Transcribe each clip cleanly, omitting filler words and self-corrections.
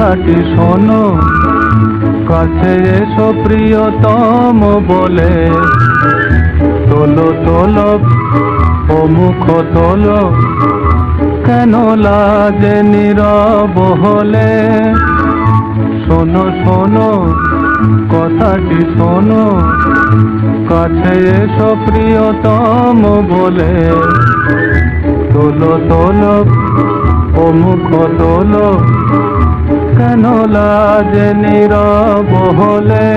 কথাটি শোনো, কাছে এসো প্রিয়তম বলে। তোলো তোলো ও মুখ তোলো, কেন লাজে নীরব হলে? শোনো শোনো কথাটি শোনো, কাছে এসো প্রিয়তম বলে। তোলো তোলো ও মুখ তোলো, কেন লাজে নীরব হলে?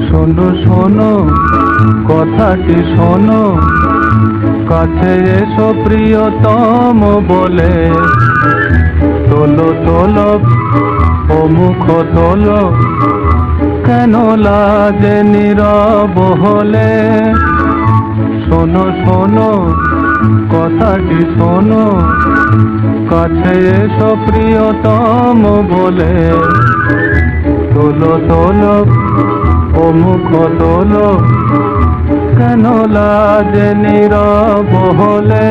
শোনো শোনো কথাটি শোনো, কাছে এসো প্রিয়তম বলে। তোলো তোলো ও মুখ তোলো, কেন লাজে নীরব হলে? শোনো শোনো কথাটি শোনো, কাছে এসো প্রিয়তম বলে। তোলো তোলো ও মুখ তোলো, কেন লাজে নীরব হলে?